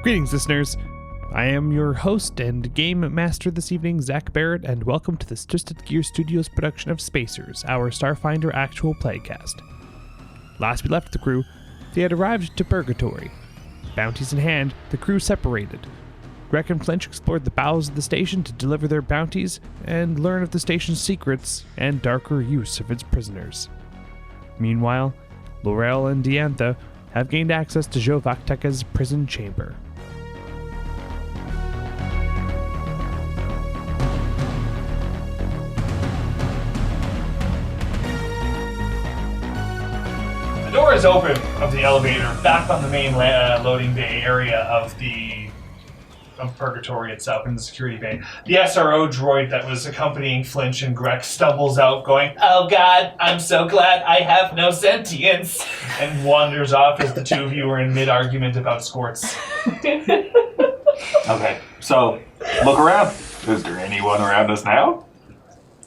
Greetings, listeners. I am your host and game master this evening, Zach Barrett, and welcome to the Twisted Gear Studios production of Spacers, our Starfinder actual playcast. Last we left the crew, they had arrived to Purgatory. Bounties in hand, the crew separated. Grek and Flinch explored the bowels of the station to deliver their bounties and learn of the station's secrets and darker use of its prisoners. Meanwhile, Lorell and Diantha have gained access to Xovak's prison chamber. The door is open of the elevator, back on the main loading bay area of Purgatory itself, in the security bay. The SRO droid that was accompanying Flinch and Grek stumbles out going, "Oh God, I'm so glad I have no sentience," and wanders off as the two of you are in mid-argument about squirts. Okay, so look around. Is there anyone around us now?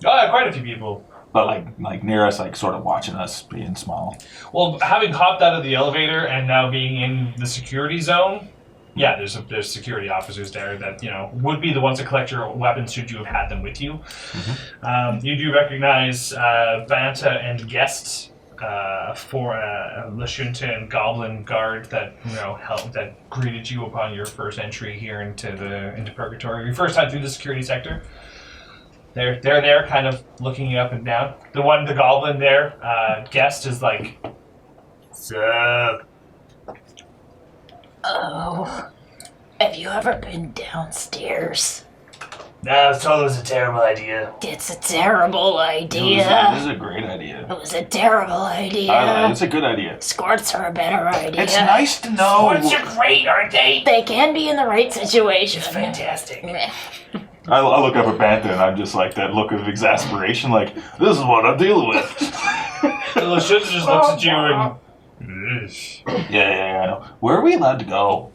Quite a few people. But like near us, like sort of watching us being small. Well, having hopped out of the elevator and now being in the security zone, yeah, there's security officers there that, would be the ones to collect your weapons should you have had them with you. Mm-hmm. You do recognize Diantha and guests for Lashunta and Goblin Guard that that greeted you upon your first entry here into Purgatory, your first time through the security sector. They're there, kind of looking you up and down. The Goblin there, guest is like, "Sup?" Oh, have you ever been downstairs? No, I was told it was a terrible idea. It's a terrible idea. This is a great idea. It was a terrible idea. It's a good idea. Squirts are a better idea. It's nice to know. Squirts are great, aren't they? They can be in the right situation. It's fantastic. I look up at Bantha and I'm just like that look of exasperation, like, this is what I'm dealing with. So Lashunta just looks at you and... Yeah, I know. Where are we allowed to go?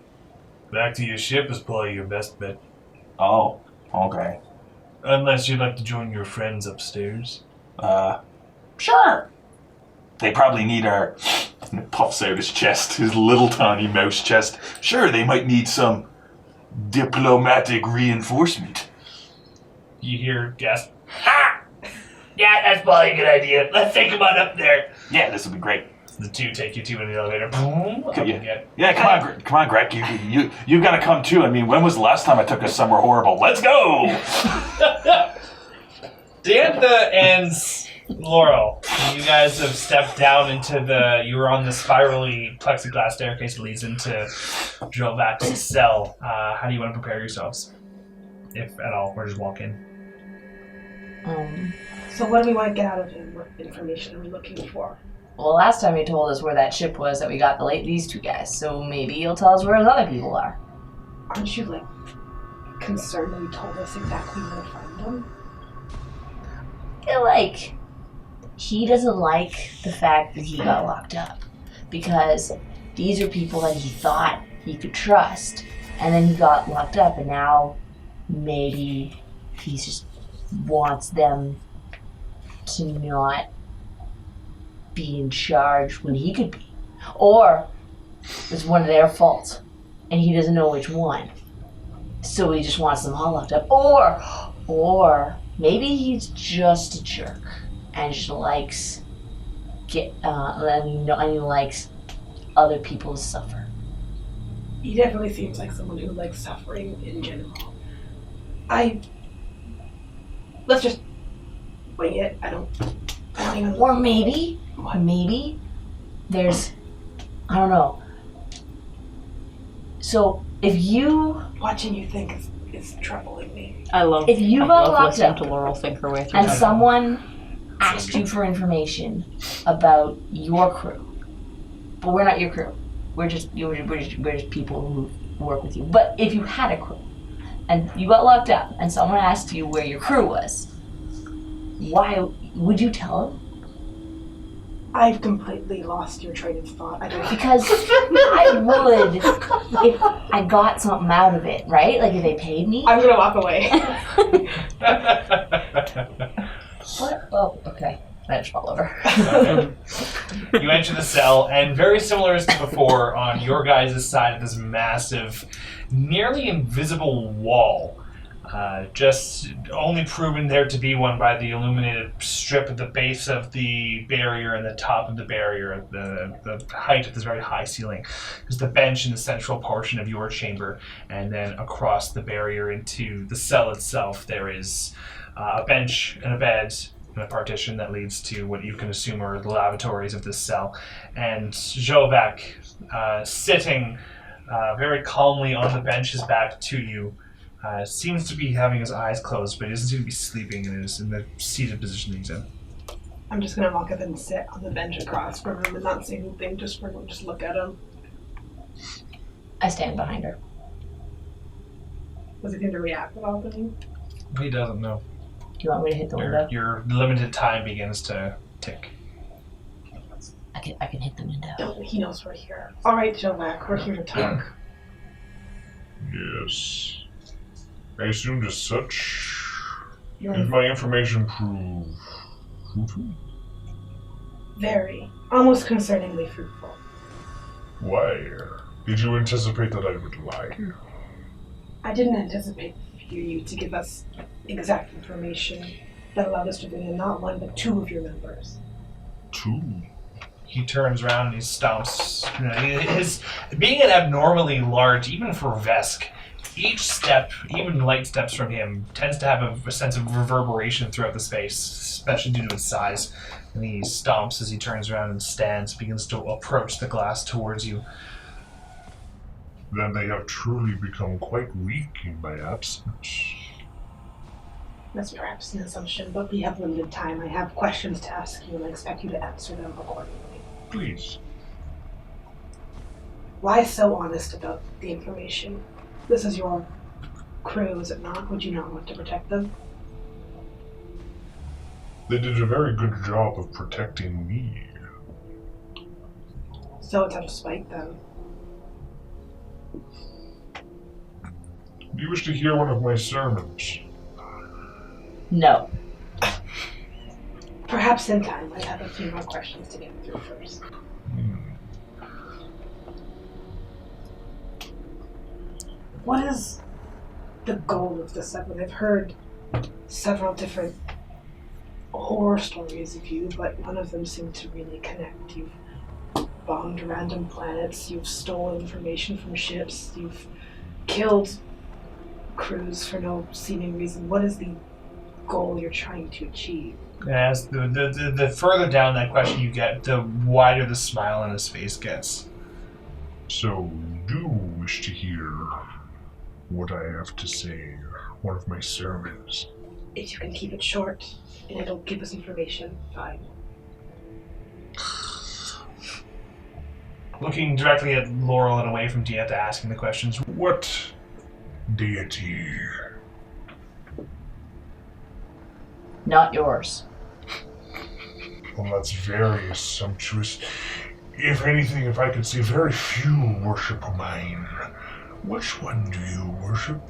Back to your ship is probably your best bet. Oh, okay. Unless you'd like to join your friends upstairs. Sure. They probably need our... And it puffs out his chest, his little tiny mouse chest. Sure, they might need some diplomatic reinforcement. You hear gasp. Ha! Yeah, that's probably a good idea. Let's take him on up there. Yeah, this will be great. The two take you two in the elevator. Boom. Up you get. Yeah, come on, Greg. You gotta come too. I mean, when was the last time I took us somewhere horrible? Let's go! Diantha and Lorell, you guys have stepped down into you were on the spirally plexiglass staircase that leads into Xovak's cell. How do you want to prepare yourselves? If at all, or just walk in? So what do we want to get out of him? What information are we looking for? Well, last time he told us where that ship was that we got these two guys, so maybe he'll tell us where his other people are. Aren't you, concerned that he told us exactly where to find them? I feel like he doesn't like the fact that he got locked up, because these are people that he thought he could trust, and then he got locked up, and now maybe he just wants them to not be in charge when he could be. Or it's one of their faults and he doesn't know which one. So he just wants them all locked up. Or maybe he's just a jerk and just likes and he likes other people to suffer. He definitely seems like someone who likes suffering in general. Let's just wing it. I don't even... Or maybe there's, I don't know. So if you... Watching you think is troubling me. I love listening to Laurel think her way through and that. someone asked you for information about your crew, but we're not your crew. We're just people who work with you. But if you had a crew and you got locked up and someone asked you where your crew was, why would you tell them? I've completely lost your train of thought. Because I would if I got something out of it, right? Like if they paid me. I'm gonna walk away. What? Oh, okay. I just fall over. You enter the cell, and very similar as to before, on your guys' side of this massive, nearly invisible wall, just only proven there to be one by the illuminated strip at the base of the barrier and the top of the barrier, the height of this very high ceiling. There's the bench in the central portion of your chamber, and then across the barrier into the cell itself, there is a bench and a bed and a partition that leads to what you can assume are the lavatories of this cell. And Xovak, sitting very calmly on the bench, his back to you, seems to be having his eyes closed, but he doesn't seem to be sleeping and is in the seated position that he's in. I'm just gonna walk up and sit on the bench across from him and not say anything, just look at him. I stand behind her. Was he going to react at all to me? He doesn't know. Do you want me to hit the window? Your limited time begins to tick. I can hit the window. No, he knows we're here. All right, Xovak, we're here to talk. Yes. I assumed as such. You're Is my information fruitful? very, almost concerningly fruitful. Why? Did you anticipate that I would lie? I didn't anticipate for you to give us exact information that allowed us to bring in not one, but two of your members. Two? He turns around and he stomps. His being an abnormally large, even for Vesk, each step, even light steps from him, tends to have a sense of reverberation throughout the space, especially due to its size. And he stomps as he turns around and stands, begins to approach the glass towards you. Then they have truly become quite weak in my absence. That's perhaps an assumption, but we have limited time. I have questions to ask you, and I expect you to answer them accordingly. Please. Why so honest about the information? This is your crew, is it not? Would you not want to protect them? They did a very good job of protecting me. So it's out of spite, then. Do you wish to hear one of my sermons? No. Perhaps in time. I have a few more questions to get through first. What is the goal of this segment? I've heard several different horror stories of you, but none of them seem to really connect. You've bombed random planets, you've stolen information from ships, you've killed crews for no seeming reason. What is the goal you're trying to achieve? As the further down that question you get, the wider the smile on his face gets. So, do wish to hear what I have to say, one of my sermons? If you can keep it short and it'll give us information, fine. Looking directly at Lorell and away from Diantha asking the questions. What deity? Not yours. Well, that's very sumptuous. If anything, if I could say very few worship mine, which one do you worship?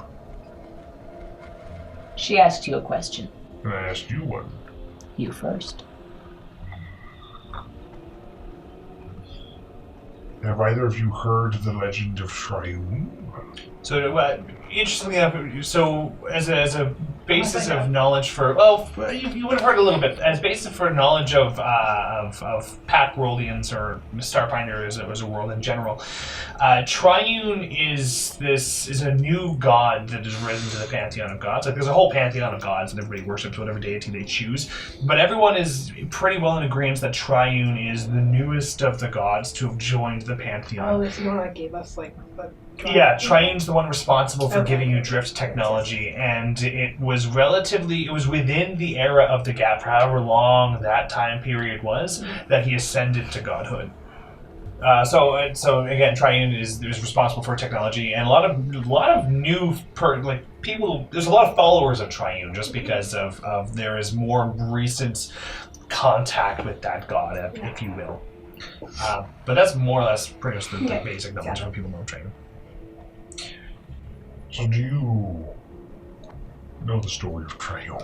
She asked you a question. And I asked you one. You first. Have either of you heard the legend of Triune? So, interestingly enough, so as a basis of knowledge for, well, you would have heard a little bit, as basis for knowledge of Pack Worldians or Starfinder as a world in general, Triune is a new god that has risen to the pantheon of gods. Like, there's a whole pantheon of gods, and everybody worships whatever deity they choose. But everyone is pretty well in agreement that Triune is the newest of the gods to have joined the pantheon. Oh, this is the one that gave us, like, the... Yeah, Triune's the one responsible for Okay. giving you drift technology, and it was within the era of the gap, for however long that time period was, that he ascended to godhood. So again, Triune is responsible for technology, and a lot of new people. There's a lot of followers of Triune just because of there is more recent contact with that god, if you will. But that's more or less pretty much the basic knowledge of people know Triune. So do you know the story of Triune?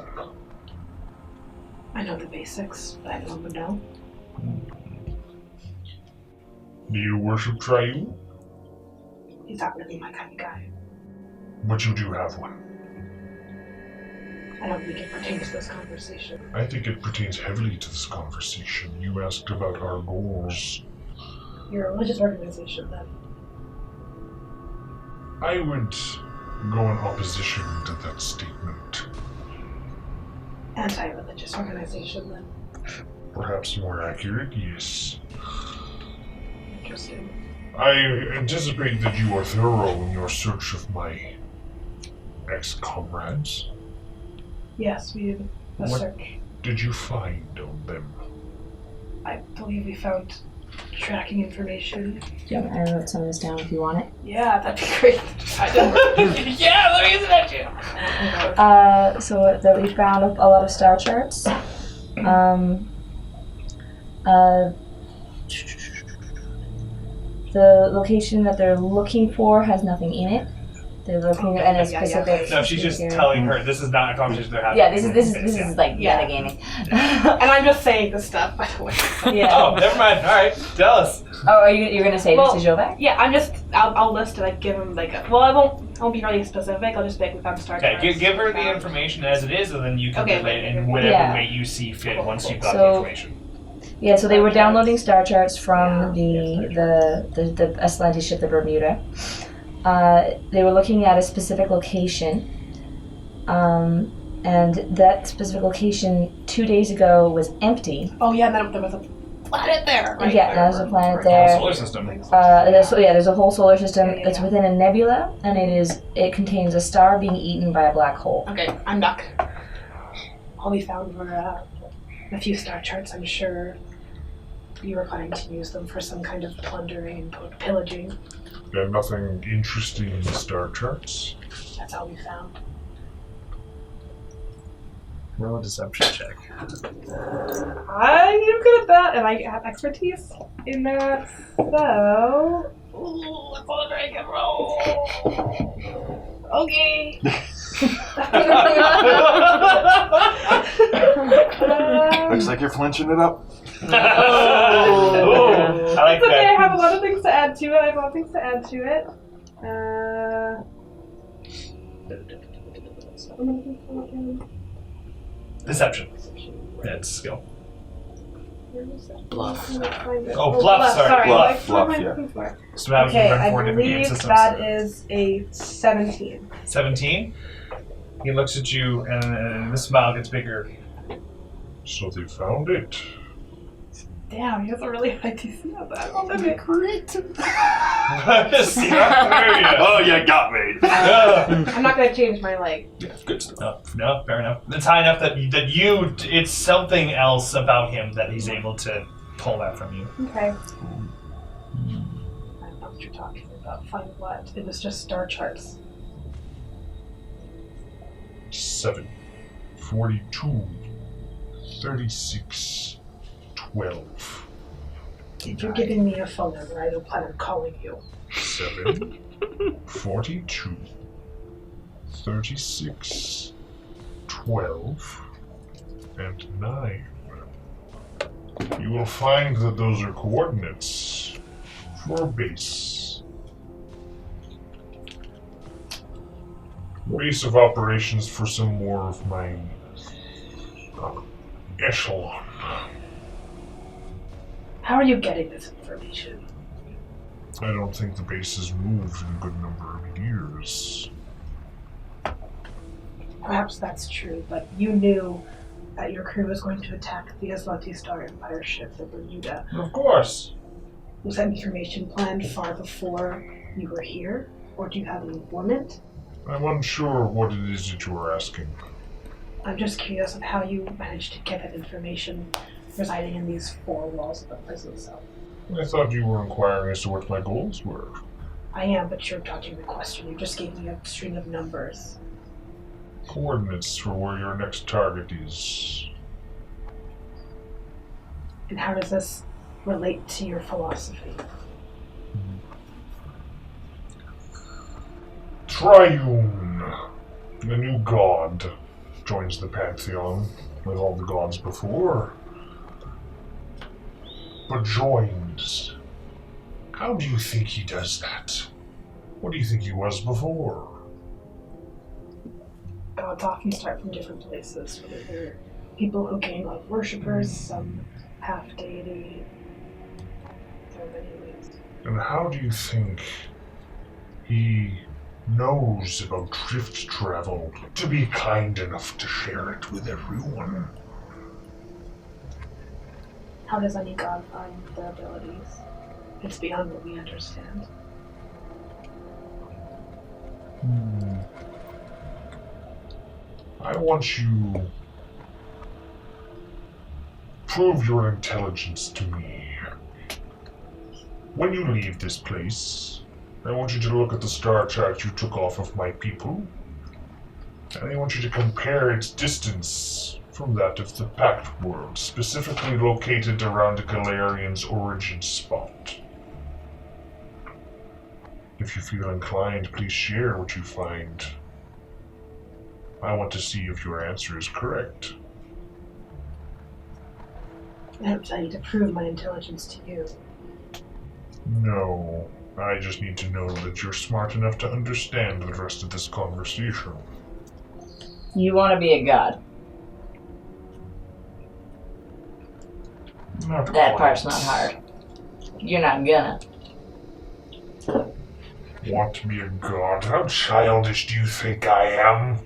I know the basics, but I don't know. Do you worship Triune? He's not really my kind of guy. But you do have one. I don't think it pertains to this conversation. I think it pertains heavily to this conversation. You asked about our goals. You're a religious organization, then. I would go in opposition to that statement. Anti-religious organization, then. Perhaps more accurate, yes. Interesting. I anticipate that you are thorough in your search of my ex-comrades. Yes, we did a What search. did you find on them? I believe we found tracking information. I wrote some of this down if you want it. Yeah, that'd be great. Yeah, let me use that too. So we found a lot of star charts. The location that they're looking for has nothing in it. They're looking at a specific. No, she's just telling her this is not a conversation they're having. Yeah, this is like metagaming. And I'm just saying this stuff, by the way. Yeah. Oh, never mind. All right, tell us. Oh, are you're gonna say this to Xovak? Yeah, I'll list it, like give him like I won't be really specific, I'll just be like we found Star Okay, Charts. give her the information as it is, and then you can Okay, relate in okay. whatever way you see fit once you've got the So- information. Yeah, so they were downloading star charts from the Aslanti ship, the Bermuda. They were looking at a specific location, and that specific location 2 days ago was empty. Oh yeah, and then there was a planet there, right? Yeah, there's a planet The there. solar system. There's a whole solar system. Yeah. It's within a nebula, and it contains a star being eaten by a black hole. Okay, I'm not. All we found were a few star charts. I'm sure you were planning to use them for some kind of plundering and pillaging. There's nothing interesting in the star charts. That's all we found. Roll a deception check. I am good at that, and I have expertise in that. So, ooh, that's a very good roll. Okay. Looks like you're flinching it up. Oh, I like It's okay, I that. have a lot of things to add to it. Deception. That's skill. Bluff. Oh, bluff, sorry. Bluff, What am I yeah. looking for? So that was Okay, from I 4 different game believe systems. that is a 17. 17. He looks at you, and the smile gets bigger. So they found it. Damn, he has a really high DC on that. Okay. See, there you go. Oh, you got me. I'm not gonna change my leg. Yeah, good stuff. No, fair enough. It's high enough that it's something else about him that he's able to pull that from you. Okay. I don't know what you're talking about. Find what? It was just star charts. 7, 42, 36, 12. If you're giving me a phone number, I don't plan on calling you. 7, 42, 36, 12, and 9. You will find that those are coordinates for a base. Base of operations for some more of my echelon. How are you getting this information? I don't think the base has moved in a good number of years. Perhaps that's true, but you knew that your crew was going to attack the Aslanti Star Empire ship, the Bermuda. Of course. Was that information planned far before you were here? Or do you have an informant? I'm unsure what it is that you are asking. I'm just curious of how you managed to get that information residing in these four walls of the prison cell. I thought you were inquiring as to what my goals were. I am, but you're dodging the question. You just gave me a string of numbers. Coordinates for where your next target is. And how does this relate to your philosophy? Triune, the new god, joins the pantheon with all the gods before, but joins How do you think he does that? What do you think he was before? Gods often start from different places, whether they're people who gain a lot of worshippers, some half-deity. There are many ways. And how do you think he knows about drift travel to be kind enough to share it with everyone? How does any god find their abilities? It's beyond what we understand. I want you prove your intelligence to me. When you leave this place, I want you to look at the star chart you took off of my people, and I want you to compare its distance from that of the Pact World, specifically located around the Galarian's origin spot. If you feel inclined, please share what you find. I want to see if your answer is correct. I need to prove my intelligence to you. No, I just need to know that you're smart enough to understand the rest of this conversation. You want to be a god. Not That quite. part's not hard. You're not gonna. Want to be a god? How childish do you think I am?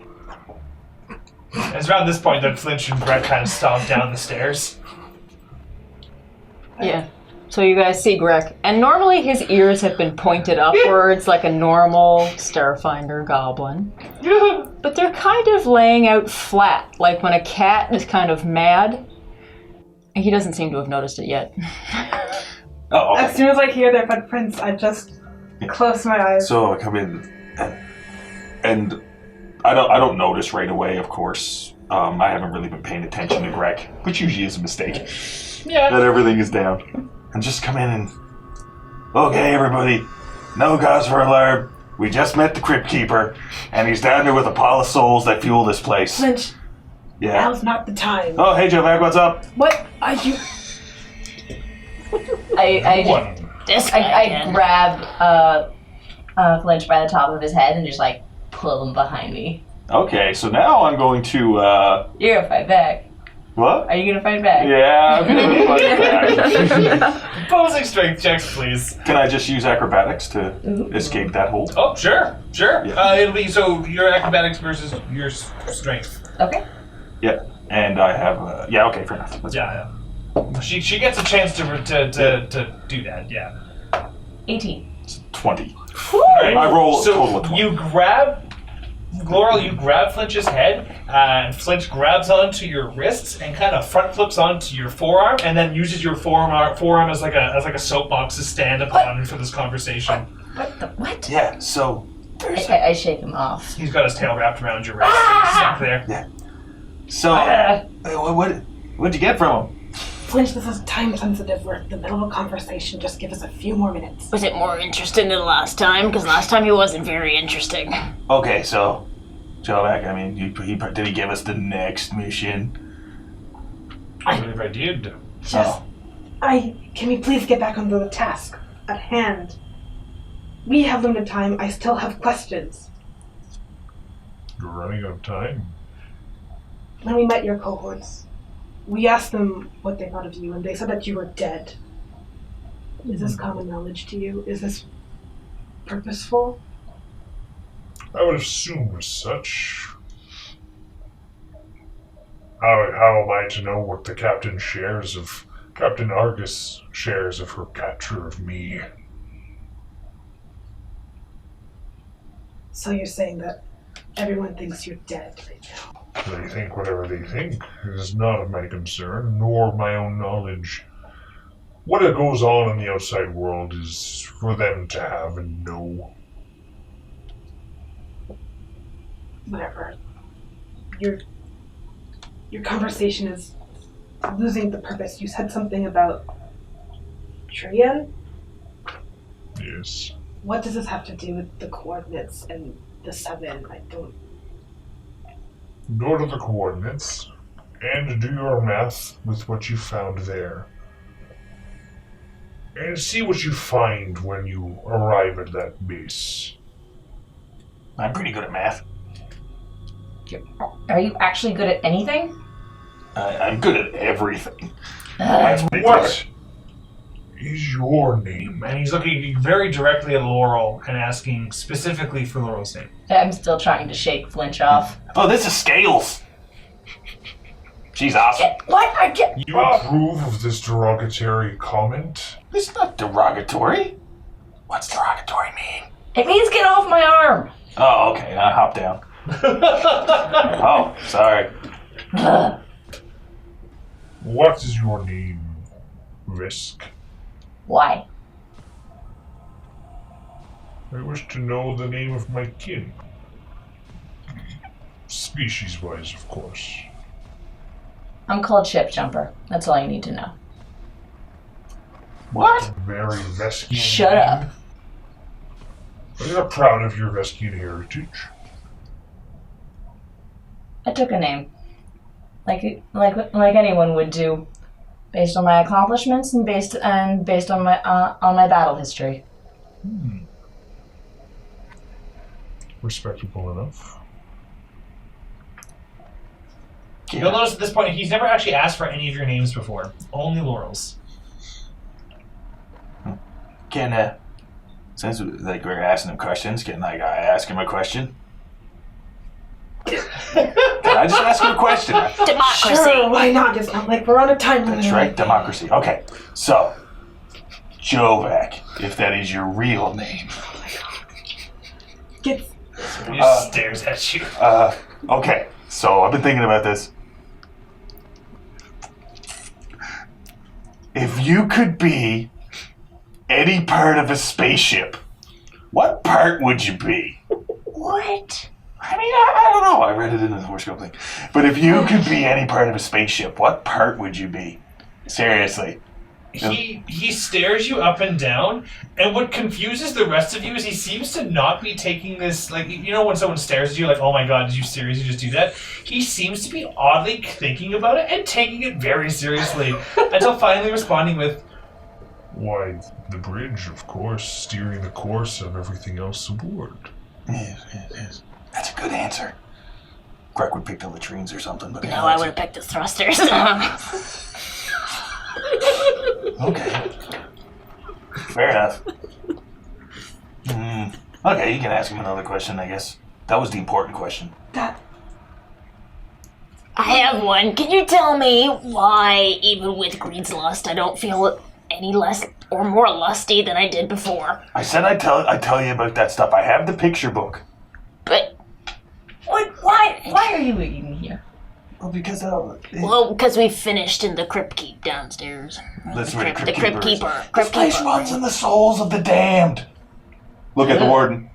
It's around this point that Flinch and Greg kind of stomp down the stairs. Yeah. So you guys see Greg, and normally his ears have been pointed upwards like a normal Starfinder goblin. But they're kind of laying out flat, like when a cat is kind of mad. And he doesn't seem to have noticed it yet. Oh, okay. As soon as I hear their footprints, I just close my eyes. So I come in, and I don't notice right away. Of course, I haven't really been paying attention to Greg, which usually is a mistake. Yeah. That everything is down, and just come in and okay, everybody, no cause for alarm. We just met the Cryptkeeper, and he's down there with a pile of souls that fuel this place. Flinch, Yeah. now's not the time. Oh, hey, Xovak, what's up? What are you? I grab Flinch by the top of his head and just like pull him behind me. Okay, so now I'm going to You're gonna fight back. what? Are you gonna fight back? Yeah, I'm gonna fight back. Opposing strength checks, please. Can I just use acrobatics to escape that hold? Oh, sure. Yeah. It'll be so your acrobatics versus your strength. Okay. Yeah, and I have yeah. Okay, fair enough. Let's Yeah. She gets a chance to do that. Yeah. 18. 20. Right. I roll a So total of 20. you grab Laurel. You grab Flinch's head, and Flinch grabs onto your wrists and kind of front flips onto your forearm, and then uses your forearm as like a soapbox to stand upon for this conversation. What the what? Yeah. So there's I shake him off. He's got his tail wrapped around your wrist. He's stuck there. so what'd you get from him? Flinch, this is time sensitive. We're in the middle of a conversation. Just give us a few more minutes. Was it more interesting than last time? Because last time he wasn't very interesting. Okay, so Xovak, I mean, did he give us the next mission? I believe I did. Just, can we please get back on the task at hand? We have limited time. I still have questions. You're running out of time. When we met your cohorts, we asked them what they thought of you, and they said that you were dead. Is this common knowledge to you? Is this purposeful? I would assume as such. How am I to know what the Captain Argus shares of her capture of me? So you're saying that everyone thinks you're dead right now? They think whatever they think. It is not of my concern, nor of my own knowledge. What goes on in the outside world is for them to have and know. Whatever. Your conversation is losing the purpose. You said something about Trian? Yes. What does this have to do with the coordinates and the 7? I don't... Go to the coordinates and do your math with what you found there. and see what you find when you arrive at that base. I'm pretty good at math. Are you actually good at anything? I'm good at everything. What is your name? And he's looking very directly at Laurel and asking specifically for Laurel's name. I'm still trying to shake Flinch off. Oh, this is Scales. She's awesome. What? I get. You approve of this derogatory comment? It's not derogatory. What's derogatory mean? It means get off my arm. Oh, okay. I hop down. Oh, sorry. What is your name, Risk? Why? I wish to know the name of my kin. Species-wise, of course. I'm called Ship Jumper. That's all you need to know. What? Very Veskian. Shut up. Are you proud of your Veskian heritage? I took a name, like anyone would do, based on my accomplishments and based on my battle history. Respectable enough. You'll notice at this point, he's never actually asked for any of your names before. Only Laurel's. Since like we're asking him questions, can I ask him a question? Can I just ask him a question? Democracy. Sure, why not? It's not like we're on a time limit. That's right, democracy. Okay, so, Xovak, if that is your real name. Get He just stares at you. Okay, so I've been thinking about this. If you could be any part of a spaceship, what part would you be? What? I mean, I don't know. I read it in the horoscope thing. But if you could be any part of a spaceship, what part would you be? Seriously. He stares you up and down, and what confuses the rest of you is he seems to not be taking this, like, you know when someone stares at you like, oh my god, did you seriously just do that? He seems to be oddly thinking about it and taking it very seriously, until finally responding with, Why, the bridge, of course, steering the course of everything else aboard. Yes. That's a good answer. Greg would pick the latrines or something, but No, I would have picked the thrusters. Okay. Fair enough. Okay, you can ask him another question, I guess. That was the important question. that. I have one. Can you tell me why, even with Greed's Lust, I don't feel any less or more lusty than I did before? I said I'd tell you about that stuff. I have the picture book. But, What? Why are you even here? Well, because well, because we finished in the Cryptkeeper downstairs. That's where The Cryptkeeper. This place runs in the souls of the damned. Look at the warden.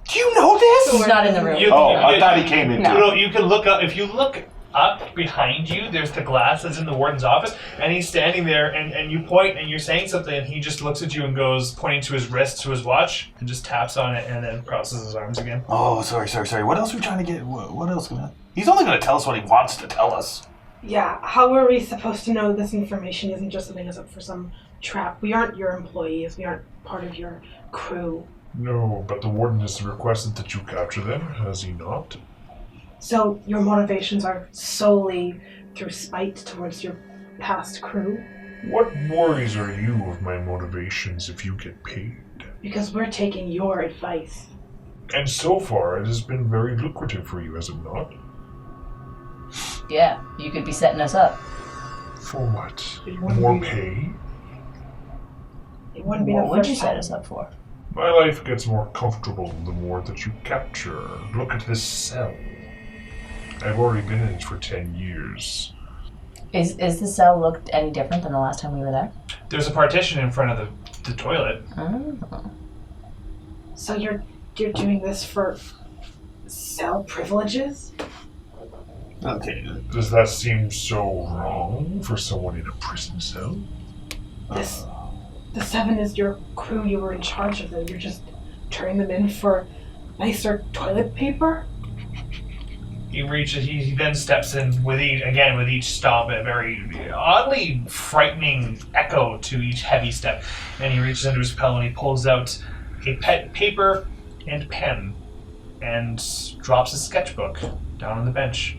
Do you know this? He's not in the room. I thought he came in. No, you can look up. If you look up behind you, there's the glass that's in the warden's office, and he's standing there, and you point, and you're saying something, and he just looks at you and goes, pointing to his wrist, to his watch, and just taps on it, and then crosses his arms again. Oh, sorry. What else are we trying to get? What else? He's only going to tell us what he wants to tell us. Yeah, how are we supposed to know this information isn't just setting us up for some trap? We aren't your employees. We aren't part of your crew. No, but the warden has requested that you capture them, has he not? So your motivations are solely through spite towards your past crew? What worries are you of my motivations if you get paid? Because we're taking your advice. And so far, it has been very lucrative for you, has it not? Yeah, you could be setting us up. For what? It wouldn't More be- pay? It wouldn't be What the would first you set time. us up for? My life gets more comfortable the more that you capture. Look at this cell. I've already been in it for 10 years. Is the cell looked any different than the last time we were there? There's a partition in front of the toilet. Oh. So you're doing this for cell privileges? Okay. Does that seem so wrong for someone in a prison cell? The 7 is your crew. You were in charge of them. You're just turning them in for nicer toilet paper? He then steps in with each stomp, a very oddly frightening echo to each heavy step. And he reaches into his pillow and he pulls out a paper and pen and drops a sketchbook down on the bench.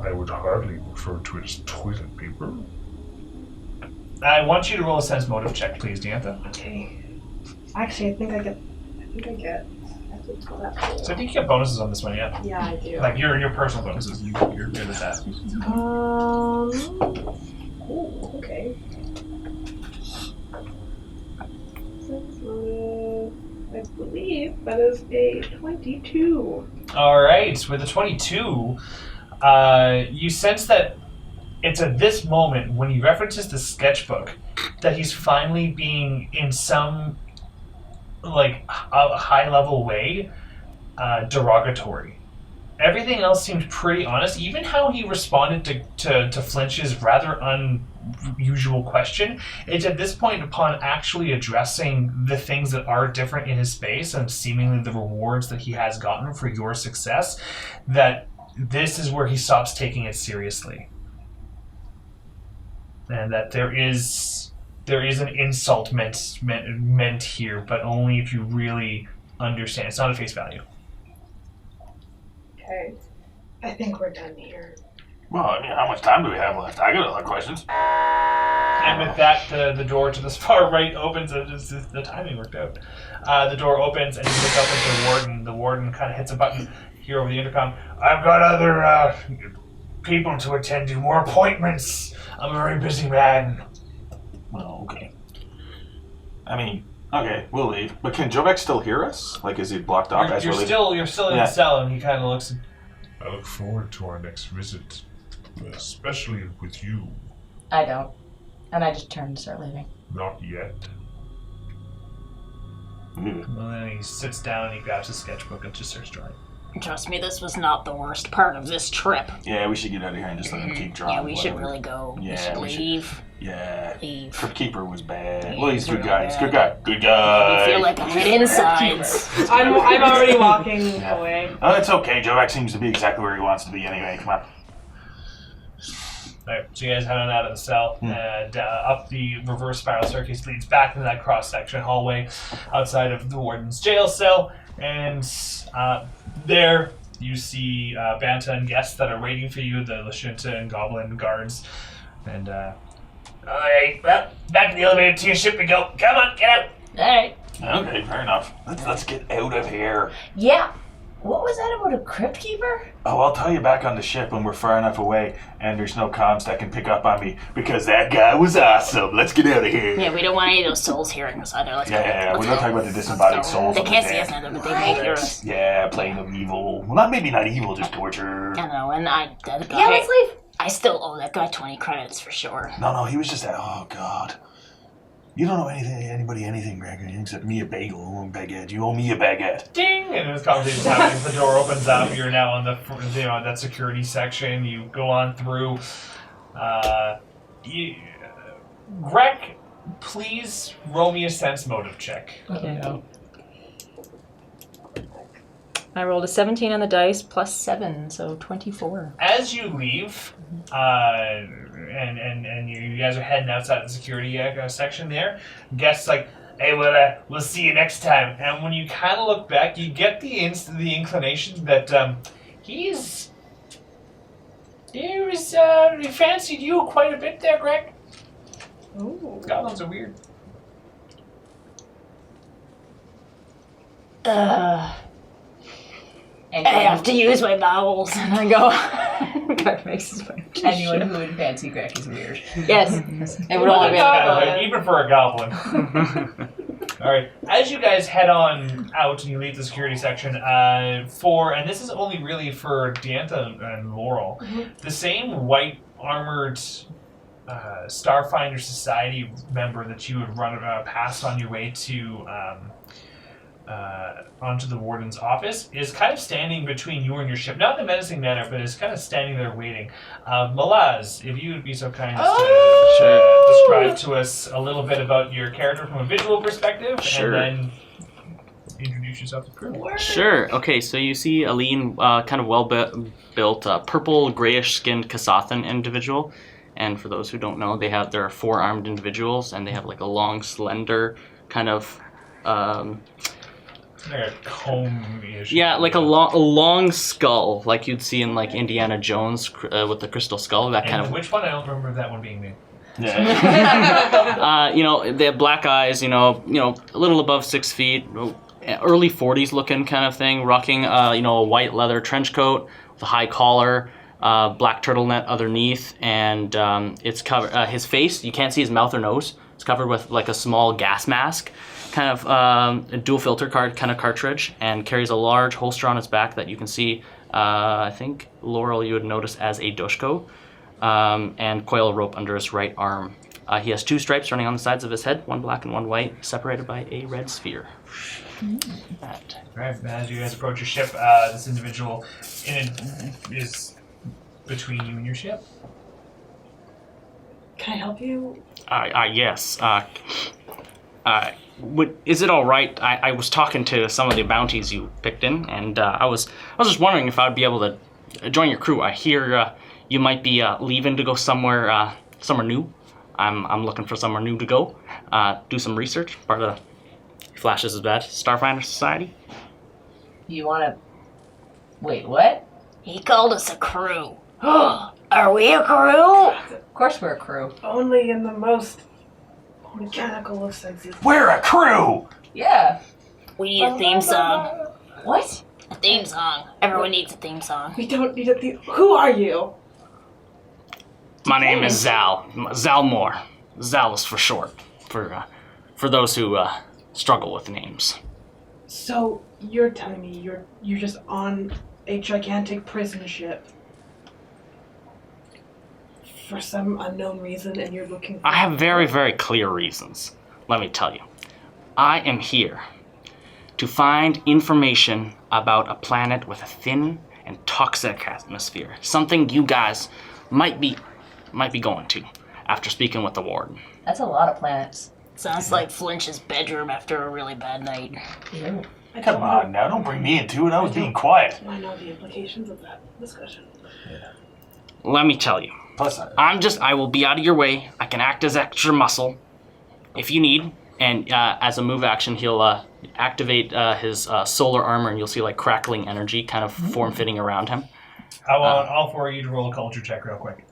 I would hardly refer to it as toilet paper. I want you to roll a sense motive check, please, Diantha. Okay. Actually, I think I get. So I think you get bonuses on this one, yeah. Yeah, I do. Like your personal bonuses, you're good at that. Ooh, okay. I believe that is a 22. All right, with a 22, you sense that it's at this moment when he references the sketchbook that he's finally being in some like a high-level way derogatory. Everything else seemed pretty honest. Even how he responded to Flinch's rather unusual question. It's at this point, upon actually addressing the things that are different in his space and seemingly the rewards that he has gotten for your success, that this is where he stops taking it seriously. And that there is an insult meant here, but only if you really understand. It's not at face value. Okay. I think we're done here. Well, I mean, how much time do we have left? I got other questions. And with that, the door to the far right opens. The timing worked out. The door opens, and you look up at the warden. The warden kind of hits a button here over the intercom. I've got other people to attend to, more appointments. I'm a very busy man. Well, okay. I mean, okay, we'll leave. But can Xovak still hear us? Like, is he blocked off as we're leaving? You're still in the cell, and he kind of looks. I look forward to our next visit, especially with you. I don't. And I just turn and start leaving. Not yet. Well, then he sits down, he grabs his sketchbook, and just starts drawing. Trust me, this was not the worst part of this trip. Yeah, we should get out of here and just let him keep drawing. Yeah, we should really go. Yeah, we should leave. Yeah. Leave. Cryptkeeper was bad. Yeah, Well, he's a good real guy. He's a good bad. guy. Good guy. I feel like I had insides. I'm already walking away. Oh, it's okay. Xovak seems to be exactly where he wants to be anyway. Come on. Alright, so you guys head on out of the cell, and up the reverse spiral staircase leads back into that cross-section hallway outside of the warden's jail cell, and there you see Banta and guests that are waiting for you, the Lashunta and Goblin guards, and alright, well, back to the elevator to your ship we go. Come on, get out! Alright. Okay, fair enough. Let's get out of here. Yeah. What was that about a Cryptkeeper? Oh, I'll tell you back on the ship when we're far enough away and there's no comms that can pick up on me, because that guy was awesome. Let's get out of here. Yeah, we don't want any of those souls hearing us either. Let's go. Yeah, Let's we're not go. talking about the disembodied souls. They of the can't see dead. us neither, but they may hear us. Yeah, playing them evil. Well, maybe not evil, just torture. I know, and that guy, Yeah, let's leave. I still owe that guy 20 credits for sure. No, he was just oh God. You don't know anything, Gregory, except me a bagel and baguette. You owe me a baguette. Ding! And this conversation's happening. The door opens up. You're now on that security section. You go on through. Greg, please roll me a sense motive check. Okay. I rolled a 17 on the dice plus 7, so 24. As you leave, and you guys are heading outside the security section there, guests like, hey, we'll see you next time. And when you kind of look back, you get the inclination that he fancied you quite a bit there, Greg. Ooh. Goblins are weird. I have to use my bowels. And I go, Greg makes his point. Anyone who would fancy Greg is weird. Yes. It would only be a Goblin, even for a goblin. All right. As you guys head on out and you leave the security section, and this is only really for Diantha and Lorell, the same white armored Starfinder Society member that you would run past on your way to onto the warden's office is kind of standing between you and your ship. Not in a menacing manner, but is kind of standing there waiting. Malaz, if you would be so kind as to describe to us a little bit about your character from a visual perspective, Sure. and then introduce yourself to the crew. Sure. Okay, so you see a lean, kind of well-built, purple, grayish-skinned Kasathan individual. And for those who don't know, there are 4 armed individuals, and they have like a long, slender, kind of... Like a comb-ish. Yeah, like a long skull, like you'd see in like Indiana Jones with the crystal skull. That kind of. Which one? I don't remember that one being me. Yeah. They have black eyes. A little above 6 feet, early 40s looking kind of thing. Rocking, a white leather trench coat with a high collar, black turtleneck underneath, and it's covered. His face, you can't see his mouth or nose. It's covered with like a small gas mask. Kind of a dual filter card kind of cartridge, and carries a large holster on his back that you can see, I think, Laurel, you would notice as a doshko, and coil rope under his right arm. He has 2 stripes running on the sides of his head, one black and one white, separated by a red sphere. Right, as you guys approach your ship, this individual is between you and your ship. Can I help you? Yes. Is it all right? I was talking to some of the bounties you picked in, and I was just wondering if I'd be able to join your crew. I hear you might be leaving to go somewhere new. I'm looking for somewhere new to go. Do some research. Part of the flashes his badge, Starfinder Society. You wanna... Wait, what? He called us a crew. Are we a crew? Of course we're a crew. Only in the most mechanical of senses. We're a crew! Yeah. We need a theme song. What? A theme song. Everyone needs a theme song. We don't need a theme. Who are you? My name is Zal. Zal Moore. Zal is for short. For those who struggle with names. So you're telling me you're just on a gigantic prison ship for some unknown reason, and you're looking for... I have very, very clear reasons. Let me tell you. I am here to find information about a planet with a thin and toxic atmosphere. Something you guys might be going to after speaking with the warden. That's a lot of planets. Sounds like Flinch's bedroom after a really bad night. Ew. Come on now, don't bring me into it. I was being quiet. I know the implications of that discussion. Let me tell you. Plus, I will be out of your way. I can act as extra muscle if you need. And as a move action, he'll activate his solar armor, and you'll see like crackling energy kind of form-fitting around him. I want all 4 of you to roll a culture check real quick.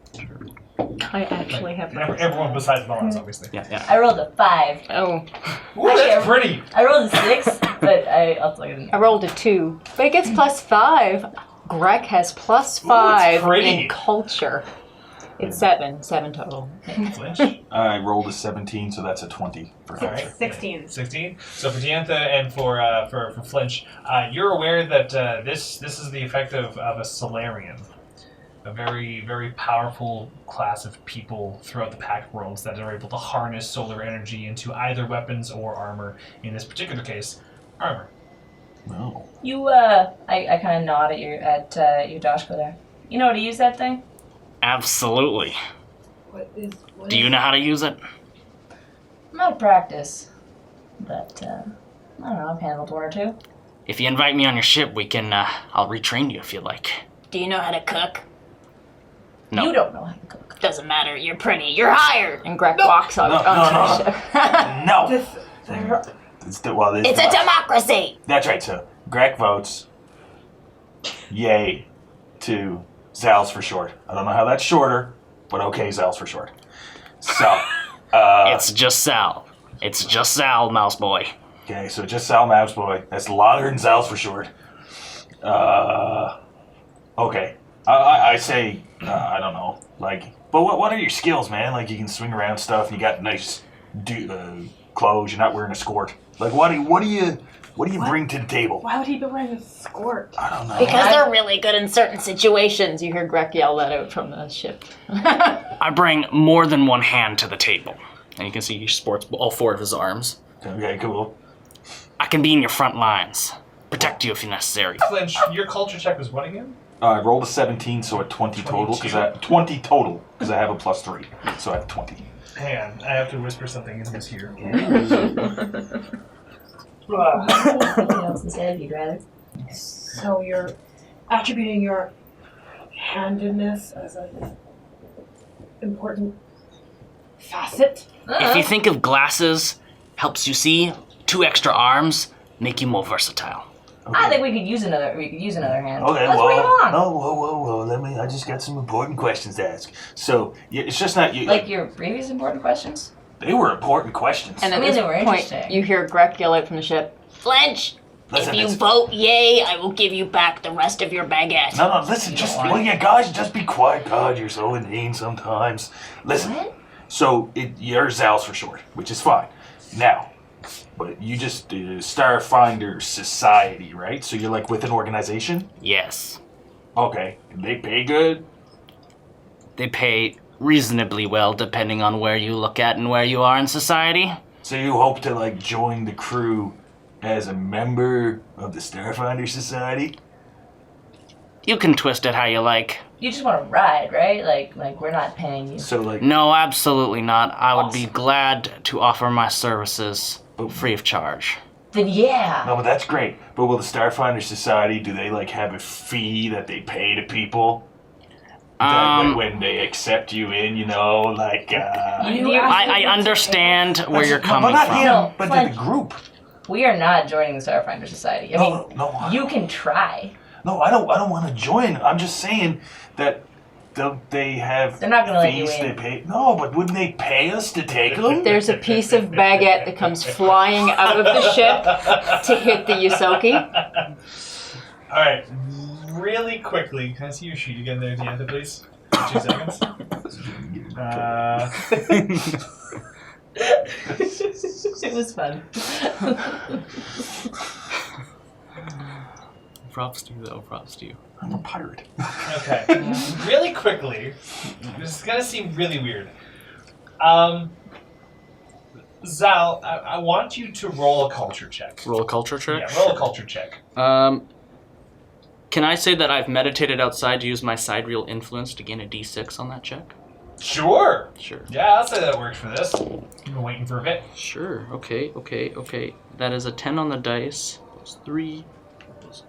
I actually have Everyone besides Mullins, obviously. Yeah. I rolled a 5. Oh, Ooh, that's pretty! I rolled a 6, but I'll tell you. I rolled a 2, but it gets +5. Greg has +5 pretty. in culture. It's 7 total. Flinch. I rolled a 17, so that's a 20 for All culture. right. 16. 16. So for Diantha and for Flinch, you're aware that this is the effect of a Solarian, a very, very powerful class of people throughout the Pact Worlds that are able to harness solar energy into either weapons or armor. In this particular case, armor. No. You, I kind of nod at your Dashko there. You know how to use that thing? Absolutely. What Do you know how to use it? I'm out of practice, but I don't know. I've handled 1 or 2. If you invite me on your ship, we can. I'll retrain you if you like. Do you know how to cook? No. You don't know how to cook. Doesn't matter. You're pretty. You're hired. And Greg walks out onto the ship. No! This, It's a democracy. That's right, so Greg votes yay to Zal's for short. I don't know how that's shorter, but okay, Zal's for short. So, It's just Sal. It's just Sal, mouse boy. okay, so just Sal Mouse Boy. That's longer than Zal's for short. Okay. I say, I don't know, like, but what are your skills, man? Like, you can swing around stuff, and you got nice clothes, you're not wearing a skirt. Like, what do you bring to the table? why would he be wearing a skirt? I don't know. Because they're really good in certain situations. You hear Greg yell that out from the ship. I bring more than one hand to the table. And you can see he sports all 4 of his arms. Okay, cool. I can be in your front lines. Protect you if necessary. Flinch, your culture check was what again? I rolled a 17, so at 20 total, because I have a +3, so I have 20. Hang on, I have to whisper something in his ear. Anything else instead, you'd rather? So you're attributing your handedness as an important facet? If you think of glasses, helps you see, 2 extra arms, make you more versatile. I think we could use another hand. Okay, Let's bring him on. whoa. I just got some important questions to ask. So, it's just not you. Like your previous important questions? They were important questions. And at I mean, this they were point, interesting. you hear Grek yell out from the ship. Flinch, Listen, if you it's- vote yay, I will give you back the rest of your baguette. No, listen, guys, just be quiet. God, you're so inane sometimes. Listen, What? so you're Zals for short, which is fine. Now, but you just Starfinder Society, right? So you're like with an organization? Yes. Okay, they pay good? They pay reasonably well depending on where you look at and where you are in society. So you hope to like join the crew as a member of the Starfinder Society? You can twist it how you like. You just want to ride, right? Like we're not paying you. So like No, absolutely not. I would be glad to offer my services free of charge. Then yeah. no, but that's great. But will the Starfinder Society, do they like have a fee that they pay to people? That when they accept you in, like I understand where you're coming but not from. him, No, but Fletch. the group. We are not joining the Starfinder Society. I mean, No, you can try. No, I don't want to join. I'm just saying that don't they have They're not gonna let you fees in. they pay? No, but wouldn't they pay us to take them? There's a piece of baguette that comes flying out of the ship to hit the Yusoki. All right, really quickly, can I see your sheet again there, Diantha, please? 2 seconds. It was fun. Props to you, though. Props to you. I'm a pirate. Okay, really quickly, this is gonna seem really weird. Zal, I want you to roll a culture check. Roll a culture check? Yeah, roll a culture check. Can I say that I've meditated outside to use my sidereal influence to gain a d6 on that check? Sure. Sure. Yeah, I'll say that works for this. You've been waiting for a bit. Sure. Okay. That is a 10 on the dice. Plus 3. Plus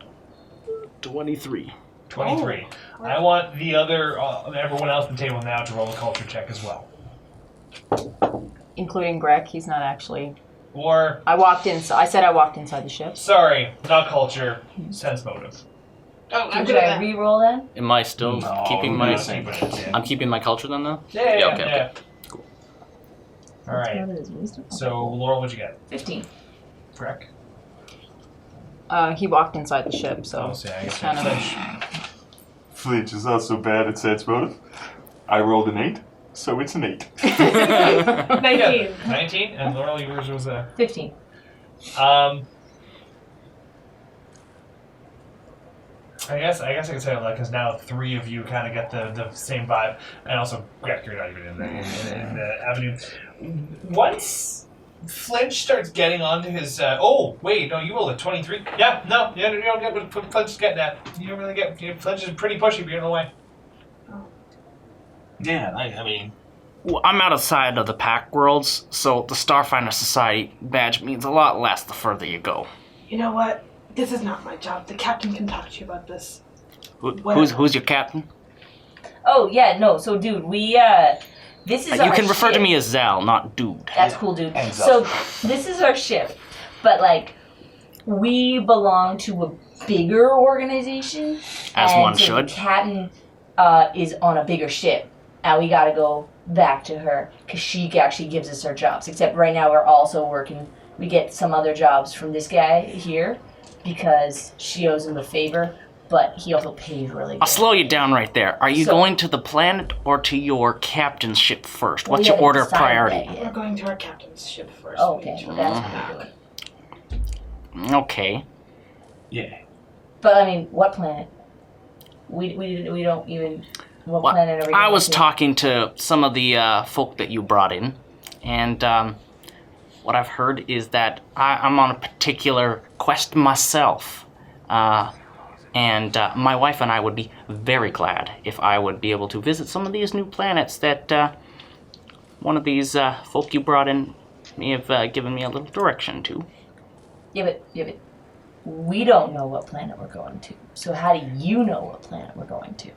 23. 23. I want the other, everyone else at the table now to roll a culture check as well. Including Grek, he's not actually... Or, I said I walked inside the ship. sorry, not culture, sense motive. Oh, I'm Should good I at that. re-roll then? Am I still No, keeping we're my... not saying what it is, yeah. I'm keeping my culture then, though? Yeah. Okay. Cool. Alright, so Laurel, what'd you get? 15. Grek? He walked inside the ship, so Oh, so I guess kind of... Flinch is not so bad at sense motive. I rolled an 8, so it's an 8. 19. 19, and Laurel, yours was a... 15. I guess I can say that because now 3 of you kind of get the same vibe, and also Greg, you're not even in the avenue. Once Flinch starts getting onto his, oh wait, no, you rolled a 23. Yeah, no, you don't get what Flinch is getting at. You don't really get. Flinch is pretty pushy, but you're in the way. Yeah, I mean... Well, I'm outside of the pack worlds, so the Starfinder Society badge means a lot less the further you go. You know what? This is not my job. The captain can talk to you about this. Who's your captain? Oh, yeah, no, so dude, we, this is our You can refer to ship. me as Zal, not dude. That's cool, dude. And So, this is our ship, but, like, we belong to a bigger organization. As and one so should. The captain is on a bigger ship, and we gotta go back to her, because she actually gives us our jobs. Except right now we're also working, we get some other jobs from this guy here, because she owes him a favor, but he also pays really good. I'll slow you down right there. Are you So- going to the planet or to your captain's ship first? We What's your haven't order of decided priority? that yet. We're going to our captain's ship first. Oh, We okay, need to that's roll what back. we're doing. Okay. Yeah. But I mean, what planet? We don't even. What Well, planet are we I going was to? talking to some of the folk that you brought in, and what I've heard is that I'm on a particular quest myself. And my wife and I would be very glad if I would be able to visit some of these new planets that one of these folk you brought in may have given me a little direction to. Yeah, but we don't know what planet we're going to. So how do you know what planet we're going to?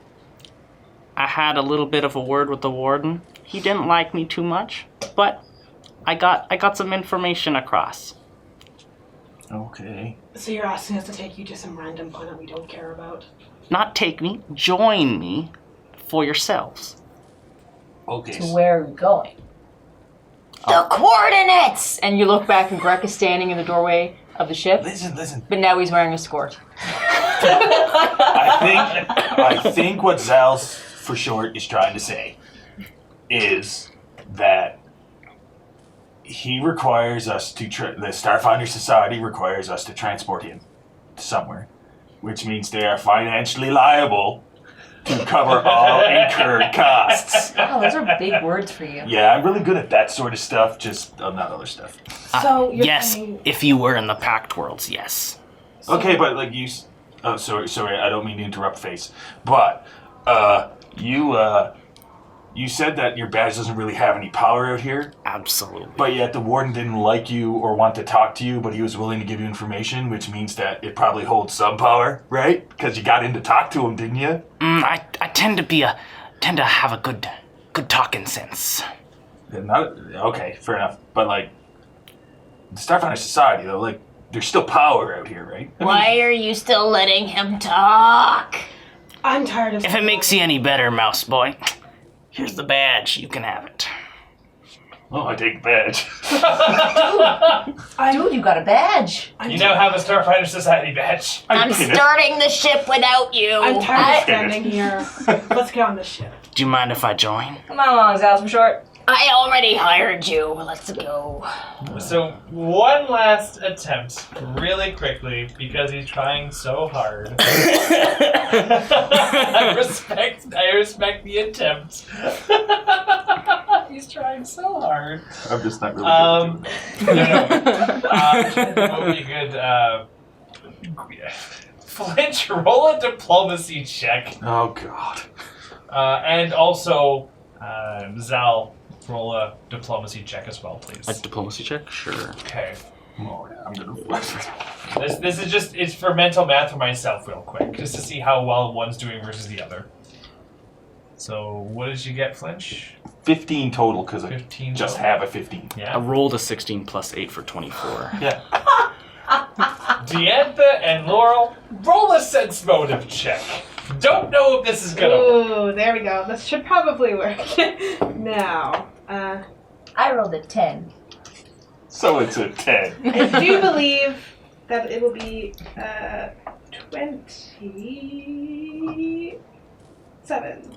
I had a little bit of a word with the warden. He didn't like me too much, but I got some information across. Okay. So you're asking us to take you to some random planet we don't care about? Not take me, join me for yourselves. Okay. To where are we going? The coordinates! And you look back and Grek is standing in the doorway of the ship, Listen. but now he's wearing a skirt. I think what Zal's for short is trying to say is that he requires us to the Starfinder Society requires us to transport him somewhere, which means they are financially liable to cover all incurred costs. Oh, those are big words for you. Yeah, I'm really good at that sort of stuff, just not other stuff. So you're Yes, saying... if you were in the Pact Worlds, yes. Okay, but like you... Oh, sorry, I don't mean to interrupt, Face. But, you said that your badge doesn't really have any power out here, Absolutely. but yet the warden didn't like you or want to talk to you, but he was willing to give you information, which means that it probably holds some power, right? Because you got in to talk to him, didn't you? I tend to have a good talking sense. Okay, fair enough. But, like, the Starfinder Society, though, like, there's still power out here, right? Why are you still letting him talk? I'm tired of... If it makes you any better, Mouse Boy, here's the badge. You can have it. Oh, I take the badge. Dude, you got a badge. You now have a Starfinder Society badge. I'm starting the ship without you. I'm tired of standing here. Let's get on the ship. Do you mind if I join? Come on along, Zal, for short. I already hired you. Let's go. So one last attempt, really quickly, because he's trying so hard. I respect the attempt. He's trying so hard. I'm just not really good. What would be good? Flinch, roll a diplomacy check, Oh, God. and also Zal. Roll a diplomacy check as well, please. A diplomacy check? Sure. Okay. Oh, yeah, I'm gonna... This is just, it's for mental math for myself real quick, just to see how well one's doing versus the other. So, what did you get, Flinch? 15 total, because I 15 just total. have a 15. I Yeah. rolled a 16 plus 8 for 24. Yeah. Diantha and Lorell, roll a sense motive check. Don't know if this is gonna work. Ooh, there we go. This should probably work. Now, I rolled a 10. So it's a 10. I do believe that it will be 27.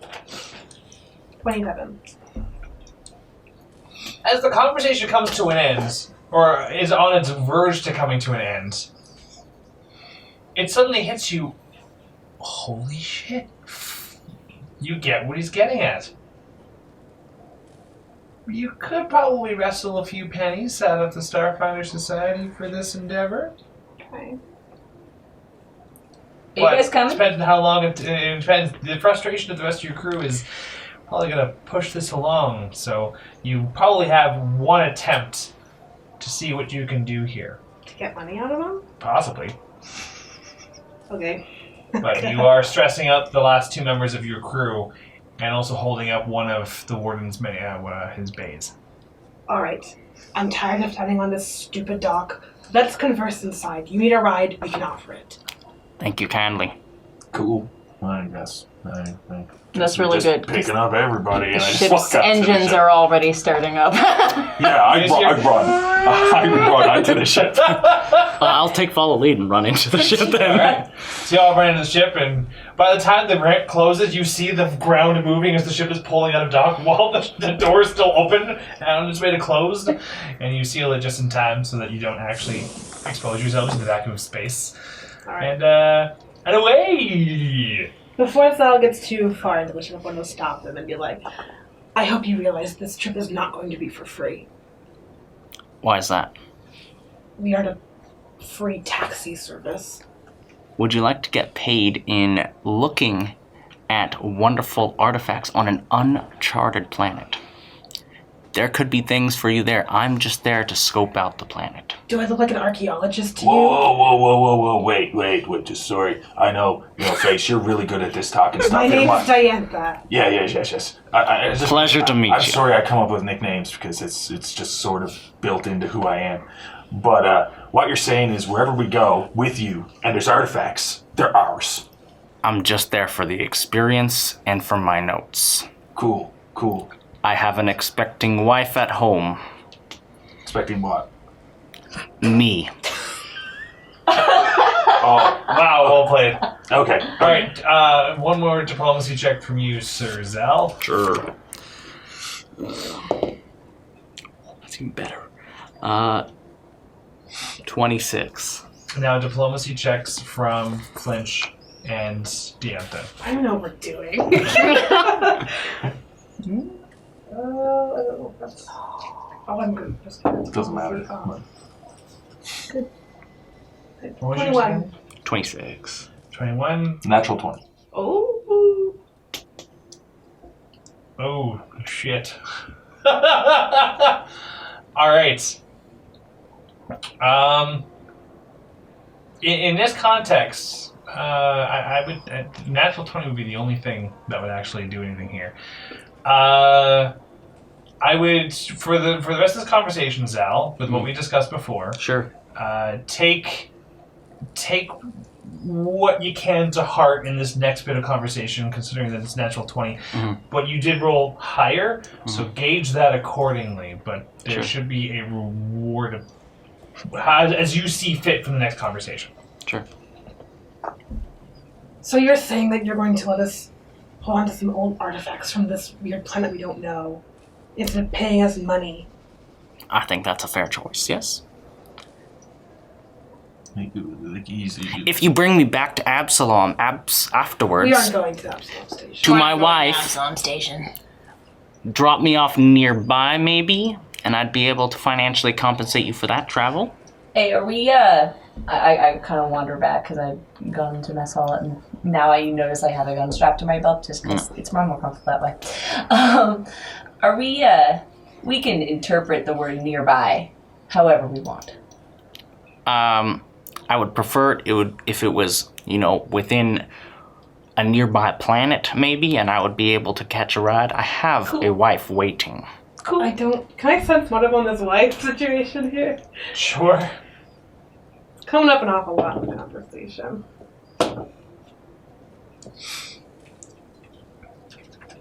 27. As the conversation comes to an end, or is on its verge to coming to an end, it suddenly hits you. Holy shit. You get what he's getting at. You could probably wrestle a few pennies out of the Starfinder Society for this endeavor. Okay. Are you guys coming? Depends on how long it depends. The frustration of the rest of your crew is probably going to push this along. So you probably have one attempt to see what you can do here. To get money out of them? Possibly. Okay. But you are stressing out the last two members of your crew and also holding up one of the warden's his bays. Alright. I'm tired of standing on this stupid dock. Let's converse inside. You need a ride, we can offer it. Thank you kindly. Cool. I guess. That's really just good. Picking up everybody, The and I just ship's walk up to the engines ship. are already starting up. Yeah, I run onto the ship. I'll follow lead and run into the ship then. Alright. So you all run into the ship, and by the time the ramp closes, you see the ground moving as the ship is pulling out of dock while the door is still open and on its way to close. And you seal it just in time so that you don't actually expose yourselves to the vacuum of space. Alright. And away! Before Sal gets too far into the ship, I want to stop them and be like, I hope you realize this trip is not going to be for free. Why is that? We are a free taxi service. Would you like to get paid in looking at wonderful artifacts on an uncharted planet? there could be things for you there. I'm just there to scope out the planet. Do I look like an archaeologist to you? Whoa, wait, just sorry. I know, Face, you're really good at this talking stuff. My name's Diantha. Yes. I just, Pleasure to meet I'm you. sorry I come up with nicknames because it's just sort of built into who I am. But what you're saying is wherever we go with you and there's artifacts, they're ours. I'm just there for the experience and for my notes. Cool. I have an expecting wife at home. Expecting what? Me. Oh, Wow, well played. okay. All right, one more diplomacy check from you, Sir Zell. Sure. That's even better. 26. Now diplomacy checks from Flinch and Diantha. I don't know what we're doing. I don't know if that's... Oh, I'm good. Just Doesn't matter. Good. What was your 21. score? 26. 21. Natural 20. Oh. Oh, shit. All right. In this context, I would natural 20 would be the only thing that would actually do anything here. I would for the rest of this conversation, Zal, with what we discussed before. Sure. Take what you can to heart in this next bit of conversation, considering that it's natural 20. But you did roll higher, so gauge that accordingly. But there should be a reward as you see fit for the next conversation. Sure. So you're saying that you're going to let us hold on to some old artifacts from this weird planet we don't know, instead of paying us money? I think that's a fair choice, yes. Like easy. If you bring me back to Absalom afterwards, We aren't going to Absalom Station. to my Going wife, Absalom Station. drop me off nearby maybe, and I'd be able to financially compensate you for that travel. Hey, are we, I kind of wander back because I've gone into mess hall and now I notice I have a gun strapped to my belt just because it's more comfortable that way. Are we can interpret the word nearby however we want. I would prefer if it was, within a nearby planet maybe, and I would be able to catch a ride. I have a wife waiting. Cool. Can I sense one of on this life situation here? Sure. It's coming up an awful lot in the conversation.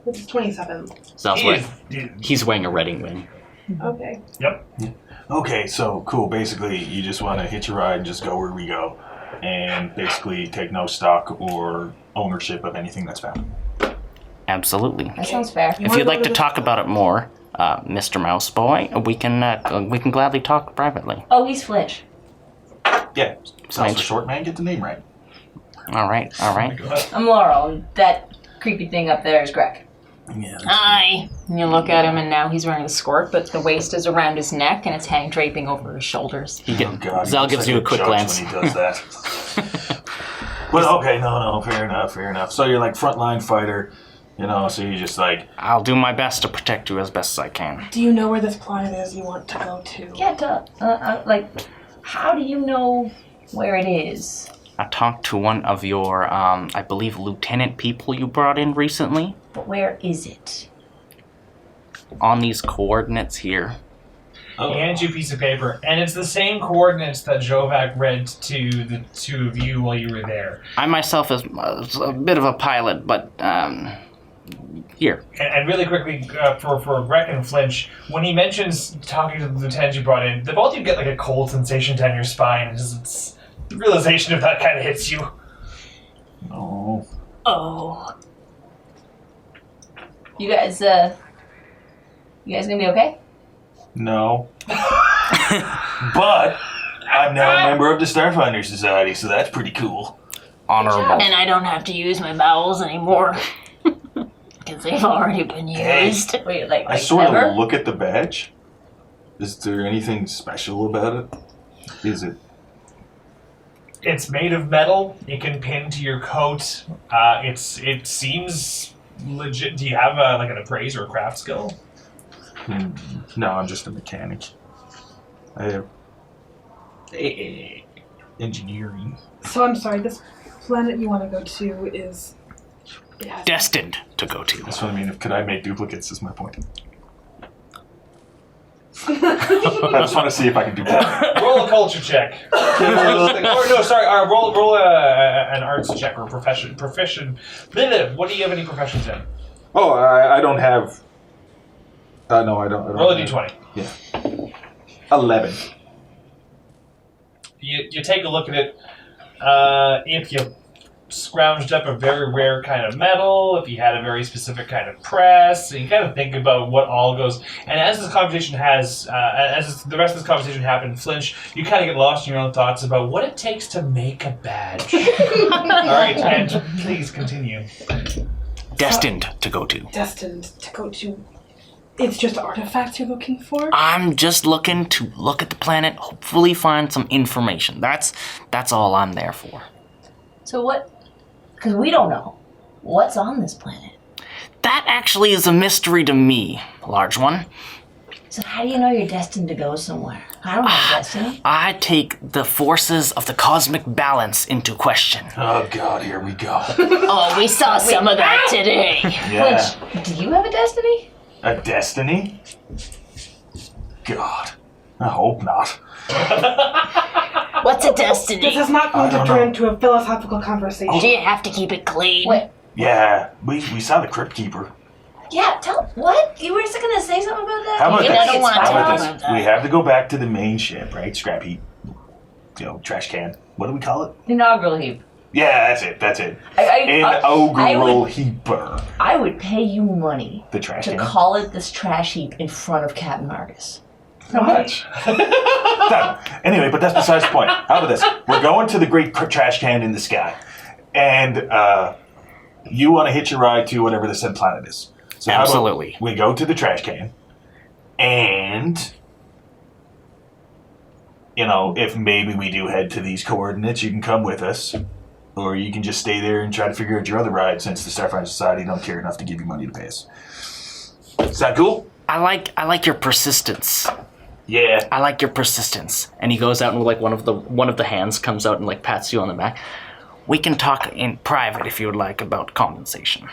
This is 27. He's wearing a wedding ring. Okay. Yep. Okay, so cool. Basically, you just want to hitch a ride and just go where we go, and basically take no stock or ownership of anything that's found. Absolutely. That sounds fair. If you'd like to talk about it more, Mr. Mouseboy, we can gladly talk privately. Oh, he's Flinch. Yeah, sounds a short man. Get the name right. All right. I'm Laurel, and that creepy thing up there is Greg. Yeah. Hi. And you look at him, and now he's wearing a skirt, but the waist is around his neck, and it's hang draping over his shoulders. Oh God, Zal he gives looks you like a quick judge glance. when he does that. But okay, no, fair enough. So you're like frontline fighter, so you just like. I'll do my best to protect you as best as I can. Do you know where this planet is you want to go to? Yeah, how do you know where it is? I talked to one of your, I believe, lieutenant people you brought in recently. But where is it? On these coordinates here. Oh. He hands you a piece of paper, and it's the same coordinates that Xovak read to the two of you while you were there. I myself is a bit of a pilot, but, here. And really quickly, for Grek and Flinch, when he mentions talking to the lieutenant you brought in, the both of you get like a cold sensation down your spine. It's the realization of that kind of hits you. Oh. Oh. You guys gonna be okay? No. But I'm now a member of the Starfinder Society, so that's pretty cool. Honorable. And I don't have to use my bowels anymore. Because they've already been used. Wait, I sort ever? of look at the badge. Is there anything special about it? Is it? It's made of metal. It can pin to your coat. It seems legit. Do you have an appraise or a craft skill? No, I'm just a mechanic. I have engineering. So I'm sorry, this planet you want to go to is... it has- Destined to go to. That's what I mean. Could I make duplicates is my point. I just want to see if I can do that. Roll a culture check. Roll an arts check or profession. What do you have any professions in? Oh, I don't have... no, I don't. Roll a d20. Yeah. 11. You take a look at it. If you scrounged up a very rare kind of metal, if you had a very specific kind of press, and you kind of think about what all goes. And as this conversation as the rest of this conversation happened, Flinch, you kind of get lost in your own thoughts about what it takes to make a badge. All right, and please continue. Destined to go to. Destined to go to... It's just artifacts you're looking for? I'm just looking to look at the planet, hopefully find some information. That's all I'm there for. So what? Because we don't know what's on this planet. That actually is a mystery to me, large one. So how do you know you're destined to go somewhere? I don't have destiny. I take the forces of the cosmic balance into question. Oh, God, here we go. Oh, we saw some of that today. Yeah. Flinch, do you have a destiny? A destiny? God. I hope not. What's a destiny? This is not going to don't turn know. into a philosophical conversation. Do you have to keep it clean? Wait. Yeah, we saw the Cryptkeeper. Yeah, what? You were just going to say something about that? How about I this? don't want to How talk about about this? that. We have to go back to the main ship, right? Scrap heap. Trash can. What do we call it? Inaugural heap. Yeah, that's it. I heaper. would pay you money The trash to can. call it this trash heap in front of Captain Marcus. What? Done. Anyway, but that's besides the point. How about this? We're going to the great trash can in the sky. And you want to hitch a ride to whatever the said planet is. So how about Absolutely. we go to the trash can. And, if maybe we do head to these coordinates, you can come with us. Or you can just stay there and try to figure out your other ride since the Starfighter Society don't care enough to give you money to pay us. Is that cool? I like your persistence. Yeah. I like your persistence. And he goes out and one of the hands comes out and pats you on the back. We can talk in private if you would like about compensation.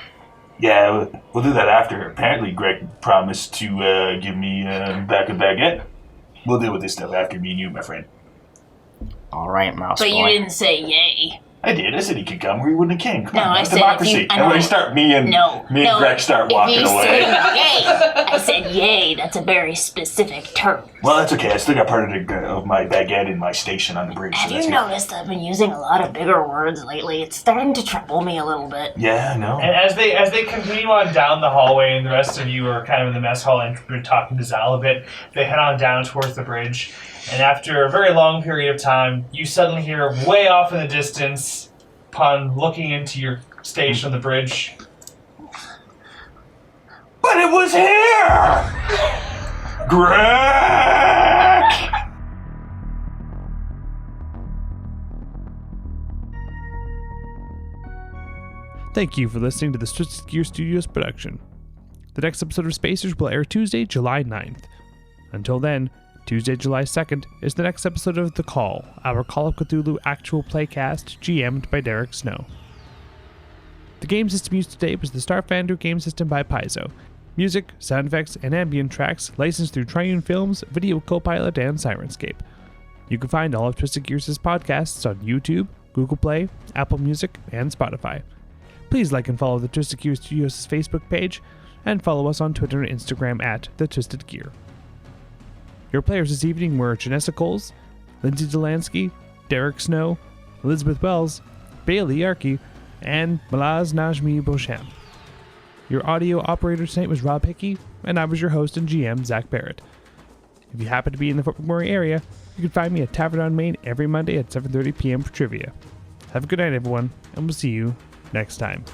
Yeah, we'll do that after. Apparently, Greg promised to give me back a baguette. We'll deal with this stuff after me and you, my friend. All right, mouse But boy. you didn't say yay. I did. I said he could come or he wouldn't have came. Come No, on, I it's said if democracy. you- I And when know. me and No. Greg start If walking you away. said yay, I said yay. That's a very specific term. Well, that's okay. I still got part of my baguette in my station on the bridge. Have so that's you good. noticed I've been using a lot of bigger words lately? It's starting to trouble me a little bit. Yeah, I know. And as they continue on down the hallway, and the rest of you are kind of in the mess hall and we're talking to Zal a bit, they head on down towards the bridge. And after a very long period of time, you suddenly hear way off in the distance, upon looking into your station on the bridge, But it was here! Greg! Thank you for listening to the Twisted Gear Studios production. The next episode of Spacers will air Tuesday, July 9th. Until then, Tuesday, July 2nd is the next episode of The Call, our Call of Cthulhu actual playcast GM'd by Derek Snow. The game system used today was the Starfinder game system by Paizo. Music, sound effects, and ambient tracks licensed through Triune Films, Video Copilot, and Sirenscape. You can find all of Twisted Gears' podcasts on YouTube, Google Play, Apple Music, and Spotify. Please like and follow the Twisted Gear Studios' Facebook page, and follow us on Twitter and Instagram at The Twisted Gear. Your players this evening were Janessa Coles, Lindsay Delansky, Derek Snow, Elizabeth Wells, Bailey Yarkey, and Malaz Najmi Beauchamp. Your audio operator tonight was Rob Hickey, and I was your host and GM, Zach Barrett. If you happen to be in the Fort McMurray area, you can find me at Tavern on Main every Monday at 7:30 p.m. for trivia. Have a good night, everyone, and we'll see you next time.